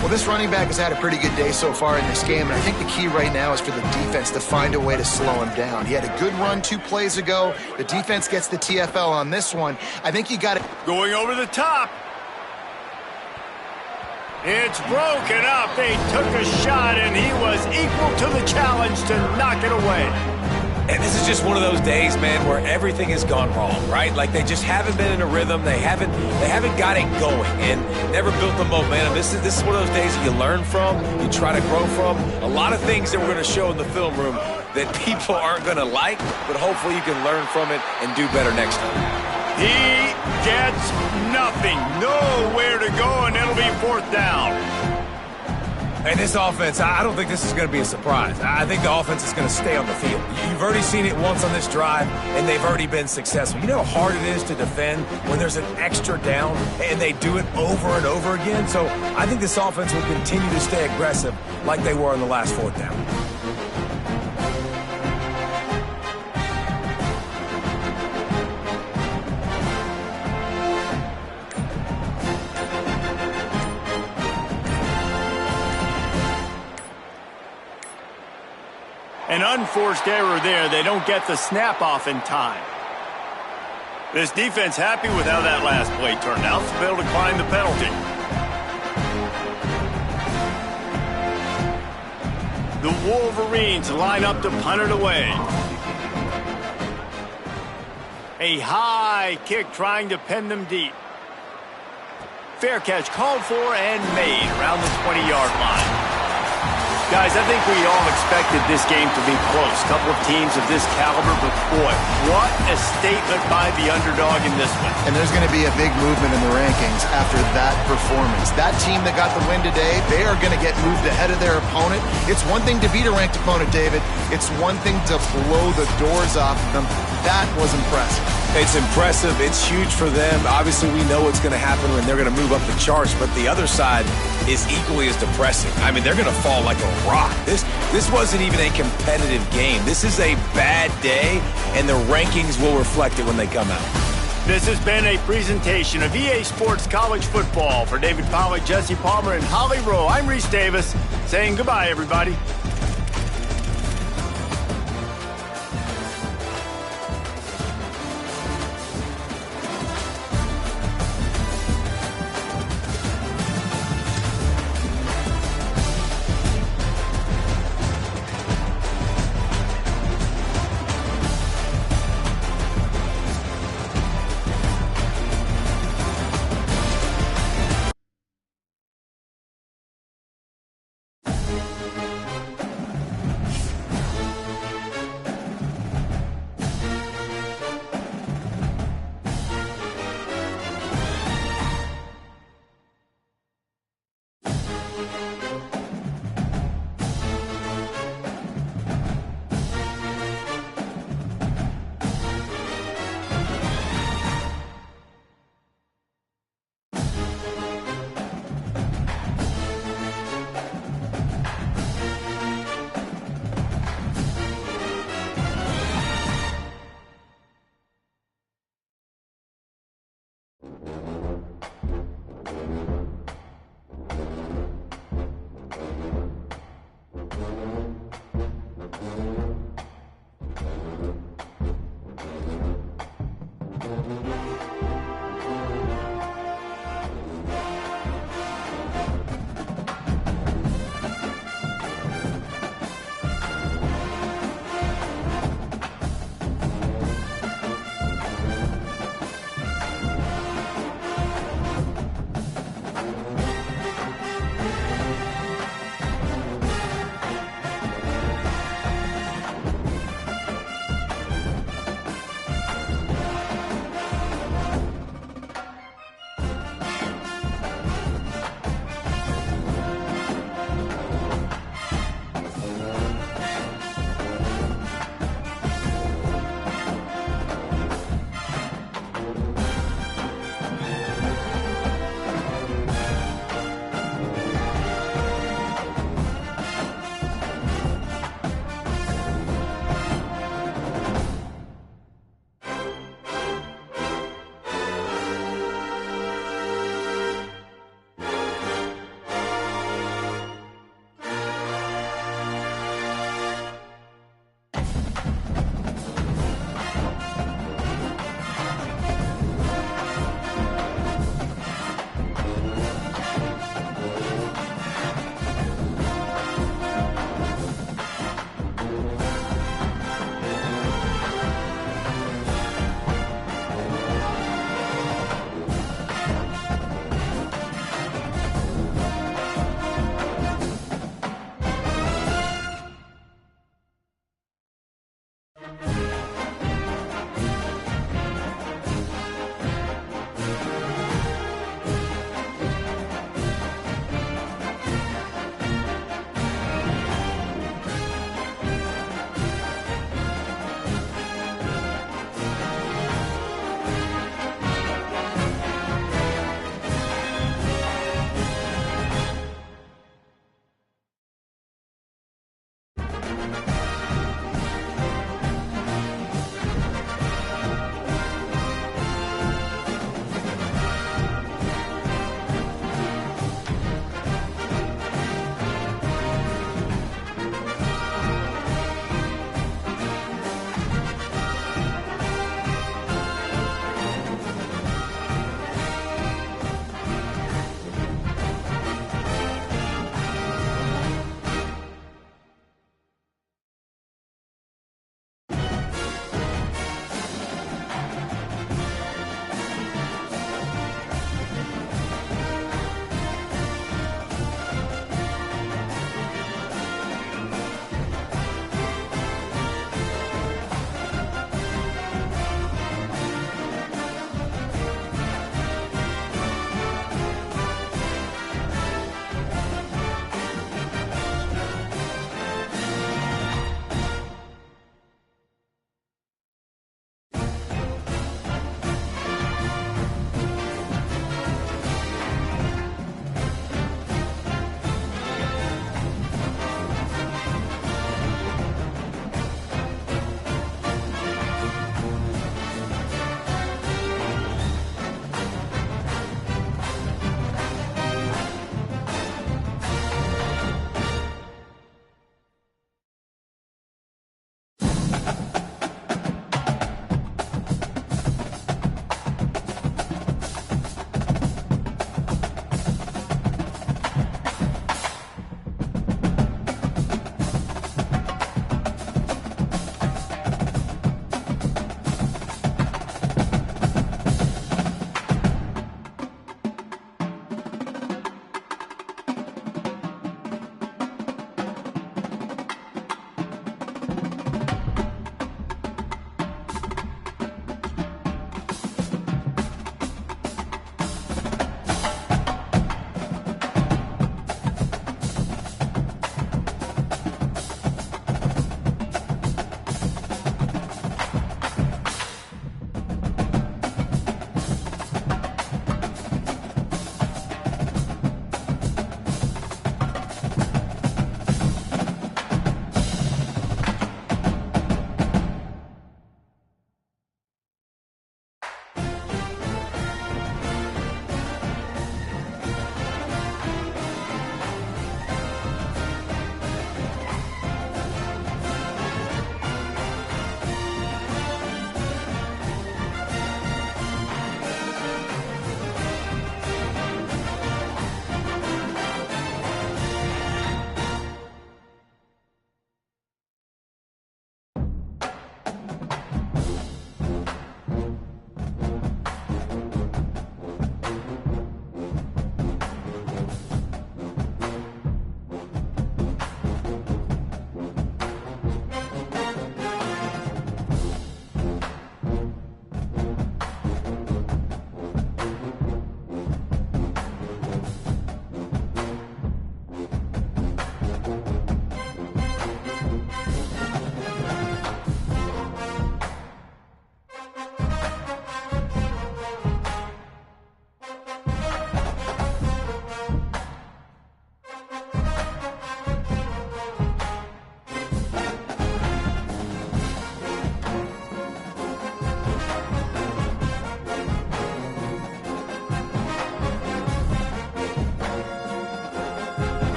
Well, this running back has had a pretty good day so far in this game, and I think the key right now is for the defense to find a way to slow him down. He had a good run 2 plays ago. The defense gets the TFL on this one. I think you got it. Going over the top. It's broken up. They took a shot, and he was equal to the challenge to knock it away. And this is just one of those days, man, where everything has gone wrong, right? Like they just haven't been in a rhythm. They haven't got it going and never built the momentum. This is one of those days that you learn from, you try to grow from. A lot of things that we're going to show in the film room that people aren't going to like, but hopefully you can learn from it and do better next time. He gets nothing, nowhere to go, and it'll be 4th down. And this offense, I don't think this is going to be a surprise. I think the offense is going to stay on the field. You've already seen it once on this drive, and they've already been successful. You know how hard it is to defend when there's an extra down, and they do it over and over again? So I think this offense will continue to stay aggressive like they were in the last 4th down. An unforced error there. They don't get the snap off in time. This defense happy with how that last play turned out, so they'll decline the penalty. The Wolverines line up to punt it away. A high kick trying to pen them deep. Fair catch called for and made around the 20-yard line. Guys, I think we all expected this game to be close. Couple of teams of this caliber, but boy, what a statement by the underdog in this one. And there's going to be a big movement in the rankings after that performance. That team that got the win today, they are going to get moved ahead of their opponent. It's one thing to beat a ranked opponent, David. It's one thing to blow the doors off them. That was impressive. It's impressive. It's huge for them. Obviously, we know what's going to happen when they're going to move up the charts, but the other side is equally as depressing. I mean, they're going to fall like a rock. This wasn't even a competitive game. This is a bad day, and the rankings will reflect it when they come out. This has been a presentation of EA Sports College Football. For David Pollack, Jesse Palmer, and Holly Rowe, I'm Reese Davis, saying goodbye, everybody.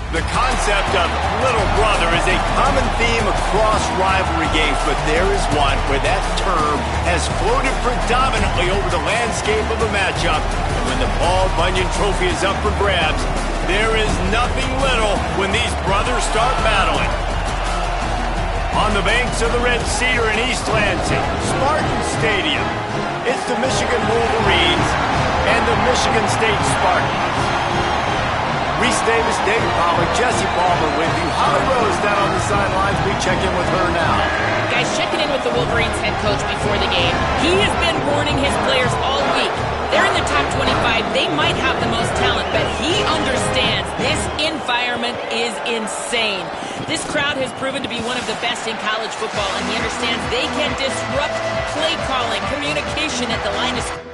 The concept of little brother is a common theme across rivalry games, but there is one where that term has floated predominantly over the landscape of a matchup. And when the Paul Bunyan Trophy is up for grabs, there is nothing little when these brothers start battling. On the banks of the Red Cedar in East Lansing, Spartan Stadium, it's the Michigan Wolverines and the Michigan State Spartans. Reese Davis, David Pollack, Jesse Palmer with you. Holly Rose down on the sidelines. We check in with her now. Guys, checking in with the Wolverines head coach before the game. He has been warning his players all week. They're in the top 25. They might have the most talent, but he understands this environment is insane. This crowd has proven to be one of the best in college football, and he understands they can disrupt play calling, communication at the line of scrimmage.